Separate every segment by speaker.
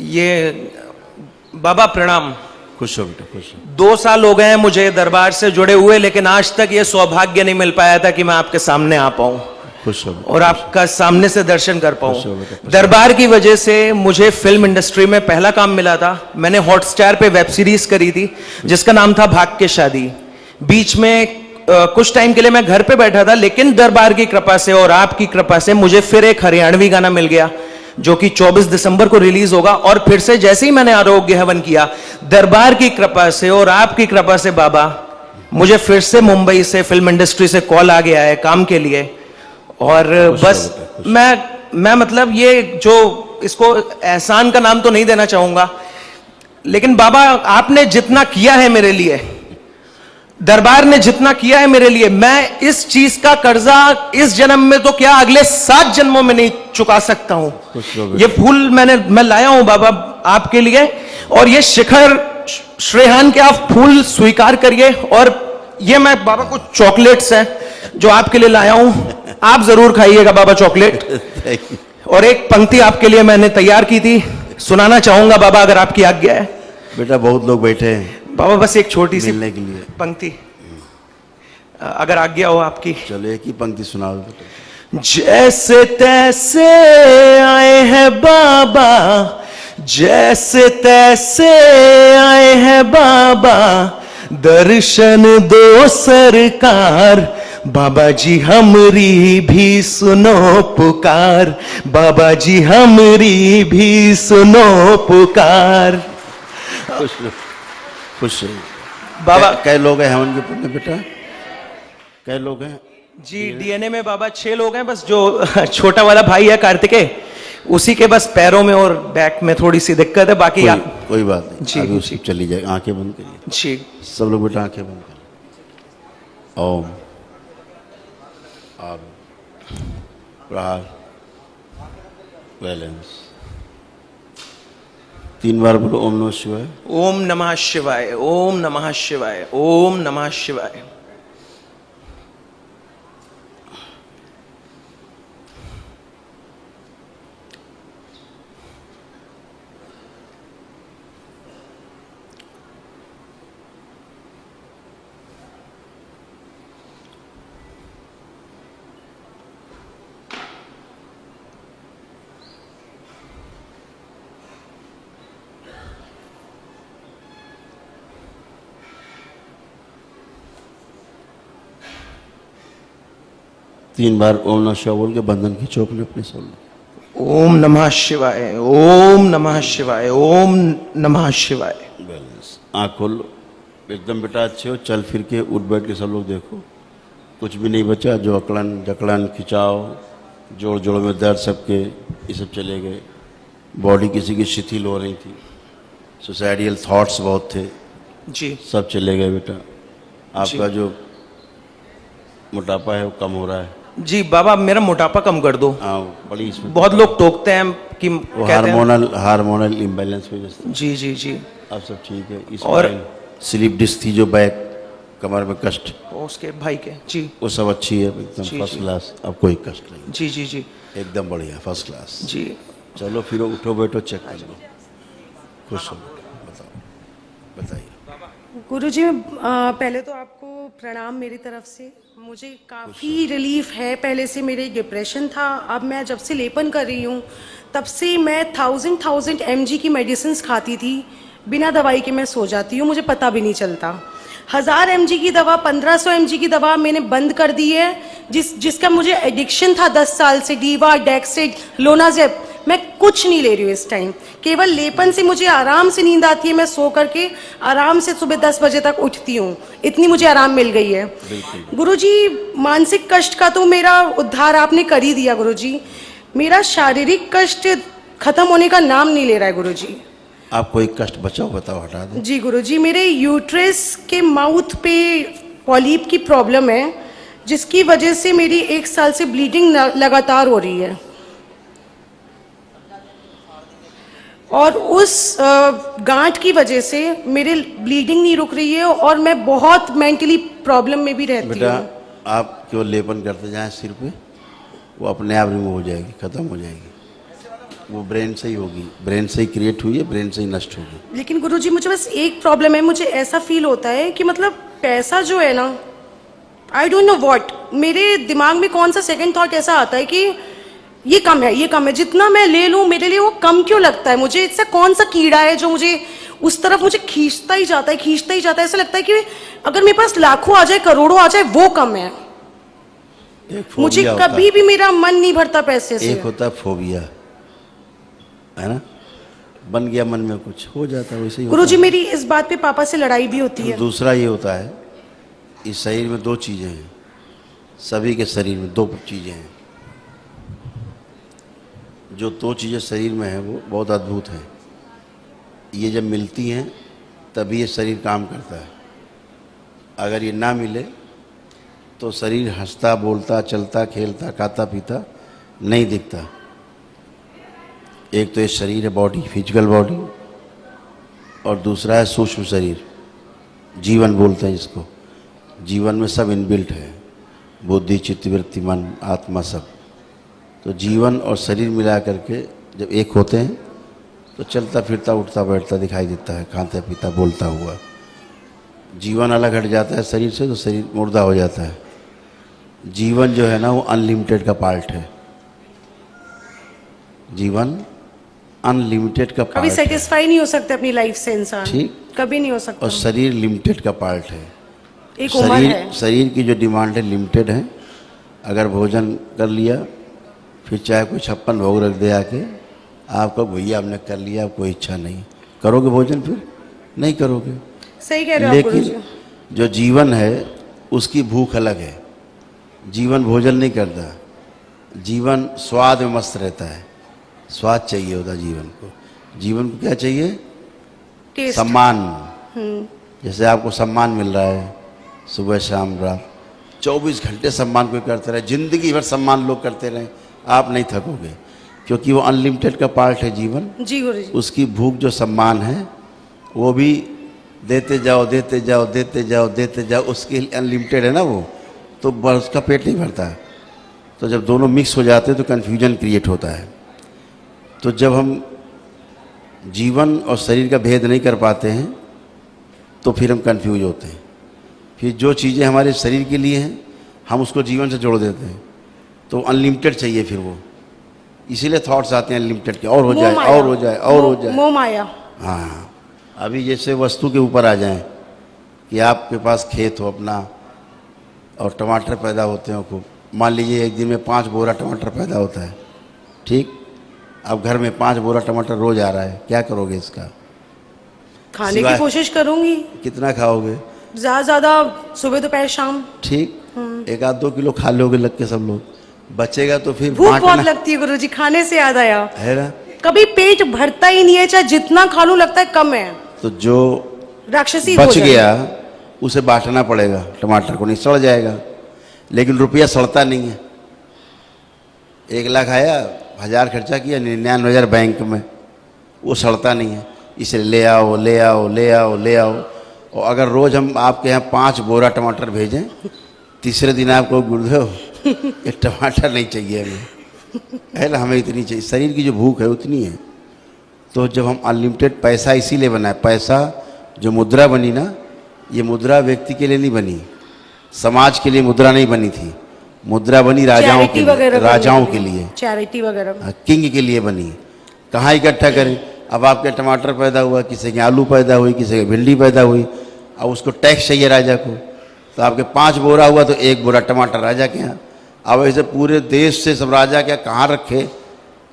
Speaker 1: ये बाबा प्रणाम।
Speaker 2: खुश हो बेटा, खुश हो।
Speaker 1: 2 साल हो गए हैं मुझे दरबार से जुड़े हुए, लेकिन आज तक ये सौभाग्य नहीं मिल पाया था कि मैं आपके सामने आ पाऊं
Speaker 2: खुश हो
Speaker 1: और आपका सामने से दर्शन कर
Speaker 2: खुश हो
Speaker 1: पाऊं।
Speaker 2: बेटा, खुश हो।
Speaker 1: दरबार की वजह से मुझे फिल्म इंडस्ट्री में पहला काम मिला था। मैंने हॉटस्टार पे वेब सीरीज करी थी जिसका नाम था भाग के शादी। बीच में कुछ टाइम के लिए मैं घर पे बैठा था, लेकिन दरबार की कृपा से और आपकी कृपा से मुझे फिर एक हरियाणवी गाना मिल गया जो कि 24 दिसंबर को रिलीज होगा। और फिर से जैसे ही मैंने आरोग्य हवन किया, दरबार की कृपा से और आपकी कृपा से बाबा, मुझे फिर से मुंबई से फिल्म इंडस्ट्री से कॉल आ गया है काम के लिए। और बस मैं मतलब ये जो इसको एहसान का नाम तो नहीं देना चाहूंगा, लेकिन बाबा आपने जितना किया है मेरे लिए, दरबार ने जितना किया है मेरे लिए, मैं इस चीज का कर्जा इस जन्म में तो क्या अगले 7 जन्मों में नहीं चुका सकता हूं। ये फूल मैं लाया हूं बाबा आपके लिए, और ये शिखर श्रेहान के आप फूल स्वीकार करिए। और ये मैं बाबा कुछ चॉकलेट्स हैं जो आपके लिए लाया हूं, आप जरूर खाइएगा बाबा चॉकलेट। और एक पंक्ति आपके लिए मैंने तैयार की थी, सुनाना चाहूंगा बाबा अगर आपकी आज्ञा है।
Speaker 2: बेटा बहुत लोग बैठे हैं
Speaker 1: बाबा, बस एक छोटी सी
Speaker 2: मिलने के लिए
Speaker 1: पंक्ति अगर आज्ञा हो आपकी।
Speaker 2: चलो एक ही पंक्ति सुनाओ बेटा।
Speaker 1: जैसे तैसे आए हैं बाबा, जैसे तैसे आए हैं बाबा, दर्शन दो सरकार, बाबा जी हमरी भी सुनो पुकार, बाबा जी हमरी भी सुनो पुकार।
Speaker 2: खुश रहो, खुश रहो
Speaker 1: बाबा
Speaker 2: कई लोग हैं हवन के पुण्य बेटा, कई लोग हैं
Speaker 1: जी डीएनए में बाबा 6 लोग हैं, बस जो छोटा वाला भाई है कार्तिकेय, उसी के बस पैरों में और बैक में थोड़ी सी दिक्कत है, बाकी
Speaker 2: कोई बात नहीं
Speaker 1: जी,
Speaker 2: अभी उसी चली जाए। आंखें बंद करिए
Speaker 1: जी।
Speaker 2: सब लोग बेटा, आंखें बंद करिए। ओम आर प्रहार बैलेंस 3 बार बोलो ओम नमः शिवाय।
Speaker 1: ओम नमः शिवाय, ओम नमः शिवाय, ओम नमः शिवाय।
Speaker 2: तीन बार ओम नमः शिवाय बोल के बंधन खींचो अपने अपने सब लोग।
Speaker 1: ओम नमः शिवाय, ओम नमः शिवाय, ओम नमः शिवाय।
Speaker 2: बैलेंस आँख खोलो एकदम बेटा, अच्छे हो। चल फिर के उठ बैठ के सब लोग देखो, कुछ भी नहीं बचा। जो अकड़न जकड़न खिंचाव, जोड़ जोड़ में दर्द सबके, ये सब चले गए। बॉडी किसी की शिथिल हो रही थी, सुसाइडियल थॉट्स बहुत थे
Speaker 1: जी,
Speaker 2: सब चले गए बेटा। आपका जो मोटापा है वो कम हो रहा है।
Speaker 1: जी बाबा मेरा मोटापा कम कर दो।
Speaker 2: बड़ी इसमें
Speaker 1: बहुत लोग टोकते हैं कि
Speaker 2: हार्मोनल इम्बैलेंस की वजह से।
Speaker 1: जी जी जी।
Speaker 2: अब सब ठीक है। इस
Speaker 1: और
Speaker 2: स्लिप डिस्क थी जो बैक कमर में कष्ट,
Speaker 1: उसके भाई के जी,
Speaker 2: वो सब अच्छी है एकदम फर्स्ट क्लास। अब कोई कष्ट नहीं।
Speaker 1: जी जी जी
Speaker 2: एकदम बढ़िया फर्स्ट क्लास
Speaker 1: जी।
Speaker 2: चलो फिर उठो बैठो चेक कर लो। खुश हो बताओ, बताइए।
Speaker 3: गुरुजी पहले तो आपको प्रणाम मेरी तरफ से। मुझे काफ़ी रिलीफ है। पहले से मेरे डिप्रेशन था, अब मैं जब से लेपन कर रही हूँ तब से मैं 1000 mg की मेडिसिन्स खाती थी, बिना दवाई के मैं सो जाती हूँ, मुझे पता भी नहीं चलता। 1000 mg की दवा, 1500 mg की दवा मैंने बंद कर दी है, जिसका मुझे एडिक्शन था 10 साल से। डीवा, डेक्सिड, लोनाजेप, मैं कुछ नहीं ले रही हूँ इस टाइम। केवल लेपन से मुझे आराम से नींद आती है, मैं सो करके आराम से सुबह 10 बजे तक उठती हूँ, इतनी मुझे आराम मिल गई है। गुरुजी मानसिक कष्ट का तो मेरा उद्धार आपने कर ही दिया गुरुजी। मेरा शारीरिक कष्ट खत्म होने का नाम नहीं ले रहा है गुरुजी।
Speaker 2: आप कोई कष्ट बचाओ बताओ, हटा दो।
Speaker 3: जी गुरुजी, मेरे यूट्रस के माउथ पे पॉलिप की प्रॉब्लम है, जिसकी वजह से मेरी 1 साल से ब्लीडिंग लगातार हो रही है, और उस गांठ की वजह से मेरे ब्लीडिंग नहीं रुक रही है, और मैं बहुत मेंटली प्रॉब्लम में भी रहती हूँ।
Speaker 2: बेटा आप केवल लेपन करते जाएं सिर पे, वो अपने आप रिमूव हो जाएगी, खत्म हो जाएगी। वो ब्रेन से ही होगी, ब्रेन से ही क्रिएट हुई है, ब्रेन से ही नष्ट होगी।
Speaker 3: लेकिन गुरुजी मुझे बस एक प्रॉब्लम है, मुझे ऐसा फील होता है कि मतलब पैसा जो है ना, आई डोंट नो व्हाट, मेरे दिमाग में कौन सा सेकंड थॉट ऐसा आता है कि ये कम है, ये कम है, जितना मैं ले लूं मेरे लिए वो कम क्यों लगता है मुझे। इससे कौन सा कीड़ा है जो मुझे उस तरफ मुझे खींचता ही जाता है, खींचता ही जाता है। ऐसा लगता है कि अगर मेरे पास लाखों आ जाए, करोड़ों आ जाए, वो कम है।
Speaker 2: एक
Speaker 3: मुझे
Speaker 2: फोबिया होता
Speaker 3: कभी भी मेरा मन नहीं भरता पैसे
Speaker 2: है,
Speaker 3: से।
Speaker 2: एक होता है फोबिया, है ना, बन गया मन में कुछ हो जाता है, वैसे ही
Speaker 3: गुरुजी
Speaker 2: होता
Speaker 3: मेरी इस बात पे पापा से लड़ाई भी होती
Speaker 2: है।
Speaker 3: है।
Speaker 2: दूसरा ये होता है, इस शरीर में दो चीजें हैं, सभी के शरीर में दो चीजें हैं। जो दो चीजें शरीर में हैं वो बहुत अद्भुत हैं। ये जब मिलती हैं तभी ये शरीर काम करता है। अगर ये ना मिले तो शरीर हंसता, बोलता, चलता, खेलता, खाता, पीता नहीं दिखता। एक तो ये शरीर है, बॉडी, फिजिकल बॉडी, और दूसरा है सूक्ष्म शरीर, जीवन बोलते हैं जिसको। जीवन में सब इनबिल्ट है, बुद्धि, चित्त, वृत्ति, मन, आत्मा, सब। तो जीवन और शरीर मिला करके जब एक होते हैं तो चलता फिरता, उठता बैठता दिखाई देता है, खाता पीता, बोलता हुआ। जीवन अलग हट जाता है शरीर से तो शरीर मुर्दा हो जाता है। जीवन जो है ना वो अनलिमिटेड का पार्ट है। जीवन अनलिमिटेड का
Speaker 3: कभी
Speaker 2: पार्ट है,
Speaker 3: सेटिस्फाई नहीं हो सकते अपनी लाइफ से इंसान,
Speaker 2: ठीक।
Speaker 3: कभी नहीं हो सकता।
Speaker 2: और शरीर लिमिटेड का पार्ट है।
Speaker 3: एक उम्र है।
Speaker 2: शरीर की जो डिमांड है लिमिटेड है। अगर भोजन कर लिया, फिर चाहे कोई 56 भोग रख दे आके, आपको भैया हमने कर लिया, अब कोई इच्छा नहीं, करोगे भोजन? फिर नहीं करोगे।
Speaker 3: सही कह रहे हो आप गुरुजी।
Speaker 2: लेकिन जो जीवन है उसकी भूख अलग है। जीवन भोजन नहीं करता, जीवन स्वाद में मस्त रहता है। स्वाद चाहिए होता जीवन को। जीवन को क्या चाहिए?
Speaker 3: टेस्ट।
Speaker 2: सम्मान। जैसे आपको सम्मान मिल रहा है सुबह शाम रात, 24 घंटे सम्मान कोई करते रहे, जिंदगी भर सम्मान लोग करते रहे, आप नहीं थकोगे, क्योंकि वो अनलिमिटेड का पार्ट है जीवन।
Speaker 3: जी गुरुजी।
Speaker 2: उसकी भूख जो सम्मान है वो भी देते जाओ, देते जाओ, देते जाओ, देते जाओ, उसके लिए अनलिमिटेड है ना वो, तो बस उसका पेट नहीं भरता है। तो जब दोनों मिक्स हो जाते हैं तो कन्फ्यूजन क्रिएट होता है। तो जब हम जीवन और शरीर का भेद नहीं कर पाते हैं तो फिर हम कंफ्यूज होते हैं। फिर जो चीज़ें हमारे शरीर के लिए हैं हम उसको जीवन से जोड़ देते हैं, तो अनलिमिटेड चाहिए फिर वो। इसीलिए थॉट्स आते हैं अनलिमिटेड के, और हो जाए, और हो जाए, और हो जाए।
Speaker 3: मोह माया।
Speaker 2: हाँ, अभी जैसे वस्तु के ऊपर आ जाएं कि आपके पास खेत हो अपना और टमाटर पैदा होते हो खूब। मान लीजिए एक दिन में 5 बोरा टमाटर पैदा होता है, ठीक। अब घर में 5 बोरा टमाटर रोज आ रहा है, क्या करोगे इसका?
Speaker 3: खाने की कोशिश करूंगी।
Speaker 2: कितना खाओगे?
Speaker 3: ज्यादा ज्यादा सुबह दोपहर शाम।
Speaker 2: ठीक, 1-2 किलो खा लोगे लग के सब लोग, बचेगा तो फिर
Speaker 3: भूख बहुत
Speaker 2: बांटना
Speaker 3: लगती है गुरुजी, खाने से याद आया,
Speaker 2: है ना।
Speaker 3: कभी पेट भरता ही नहीं है, चाहे जितना खा लूं लगता है कम है।
Speaker 2: तो जो
Speaker 3: राक्षसी
Speaker 2: बच
Speaker 3: भोजन।
Speaker 2: गया उसे बांटना पड़ेगा, टमाटर को, नहीं सड़ जाएगा। लेकिन रुपया सड़ता नहीं है। 1 लाख आया, 1000 खर्चा किया, 99,000 बैंक में, वो सड़ता नहीं है। इसलिए ले आओ, ले आओ, ले आओ, ले आओ। और अगर रोज हम आपके यहाँ 5 बोरा टमाटर भेजें, तीसरे दिन आपको गुरुदेव ये टमाटर नहीं चाहिए हमें, है ना, हमें इतनी चाहिए। शरीर की जो भूख है उतनी है। तो जब हम अनलिमिटेड, पैसा इसीलिए बना है, पैसा जो मुद्रा बनी ना, ये मुद्रा व्यक्ति के लिए नहीं बनी, समाज के लिए मुद्रा नहीं बनी थी। मुद्रा बनी राजाओं के लिए, राजाओं के लिए,
Speaker 3: चैरिटी वगैरह,
Speaker 2: किंग के लिए बनी। कहाँ इकट्ठा करें? अब आपके टमाटर पैदा हुआ, किसी के आलू पैदा हुई, किसी के भिंडी पैदा हुई, अब उसको टैक्स चाहिए राजा को, तो आपके 5 बोरा हुआ तो 1 बोरा टमाटर राजा के यहाँ। अब ऐसे पूरे देश से सब राजा के कहाँ रखे,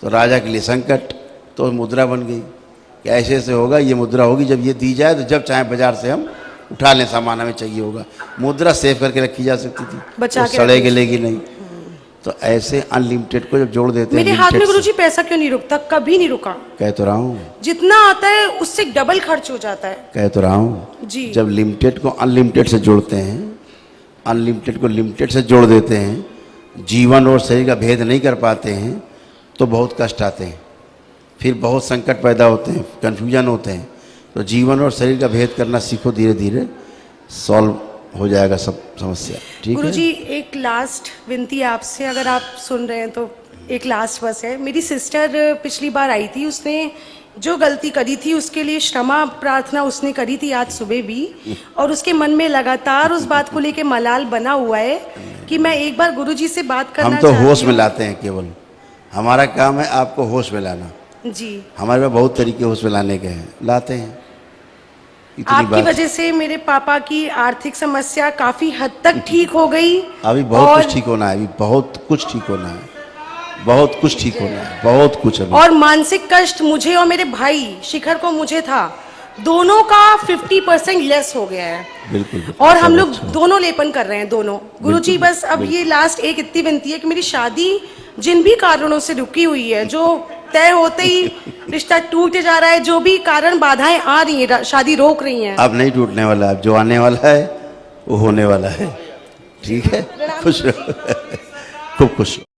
Speaker 2: तो राजा के लिए संकट। तो मुद्रा बन गई कि ऐसे ऐसे होगा, ये मुद्रा होगी, जब ये दी जाए तो जब चाहे बाजार से हम उठा लें, सामान हमें चाहिए होगा। मुद्रा सेव करके रखी जा सकती थी,
Speaker 3: बचा के
Speaker 2: सड़े गलेगी नहीं। तो ऐसे अनलिमिटेड को जब जोड़ देते हैं,
Speaker 3: मेरे हाथ में गुरुजी पैसा क्यों नहीं रुकता? कभी नहीं रुका।
Speaker 2: कह तो रहा हूँ,
Speaker 3: जितना आता है उससे डबल खर्च हो जाता है।
Speaker 2: कह तो रहा हूँ
Speaker 3: जी।
Speaker 2: जब लिमिटेड को अनलिमिटेड से जोड़ते हैं, अनलिमिटेड को लिमिटेड से जोड़ देते हैं, जीवन और शरीर का भेद नहीं कर पाते हैं, तो बहुत कष्ट आते हैं, फिर बहुत संकट पैदा होते हैं, कन्फ्यूजन होते हैं। तो जीवन और शरीर का भेद करना सीखो, धीरे धीरे सॉल्व हो जाएगा सब समस्या, ठीक है।
Speaker 3: गुरुजी एक लास्ट विनती है आपसे, अगर आप सुन रहे हैं तो एक लास्ट बस है। मेरी सिस्टर पिछली बार आई थी, उसने जो गलती करी थी उसके लिए क्षमा प्रार्थना उसने करी थी आज सुबह भी, और उसके मन में लगातार उस बात को लेके मलाल बना हुआ है कि मैं एक बार गुरुजी से बात करना
Speaker 2: हम तो
Speaker 3: चाहती
Speaker 2: होश में
Speaker 3: हूँ।
Speaker 2: लाते हैं केवल, हमारा काम है आपको होश में लाना।
Speaker 3: जी,
Speaker 2: हमारे में बहुत तरीके होश में लाने के हैं, लाते हैं। इतनी
Speaker 3: आपकी
Speaker 2: बात,
Speaker 3: वजह से मेरे पापा की आर्थिक समस्या काफी हद तक ठीक हो गई।
Speaker 2: अभी बहुत
Speaker 3: और-
Speaker 2: कुछ ठीक होना है, अभी बहुत कुछ ठीक होना है, बहुत कुछ ठीक होना है, बहुत कुछ अभी।
Speaker 3: और मानसिक कष्ट मुझे और मेरे भाई शिखर को मुझे था, दोनों का 50% लेस हो गया है।
Speaker 2: बिल्कुल, बिल्कुल,
Speaker 3: और हम
Speaker 2: सब
Speaker 3: लोग
Speaker 2: अच्छा है।
Speaker 3: दोनों लेपन कर रहे हैं, दोनों। गुरुजी
Speaker 2: बिल्कुल,
Speaker 3: बस अब ये लास्ट एक इतनी विनती है कि मेरी शादी जिन भी कारणों से रुकी हुई है, जो तय होते ही रिश्ता टूट जा रहा है, जो भी कारण बाधाएं आ रही हैं, शादी रोक रही हैं,
Speaker 2: अब नहीं टूटने वाला, अब जो आने वाला है वो होने वाला है। ठीक है, खुश रहो, खूब खुश रहो।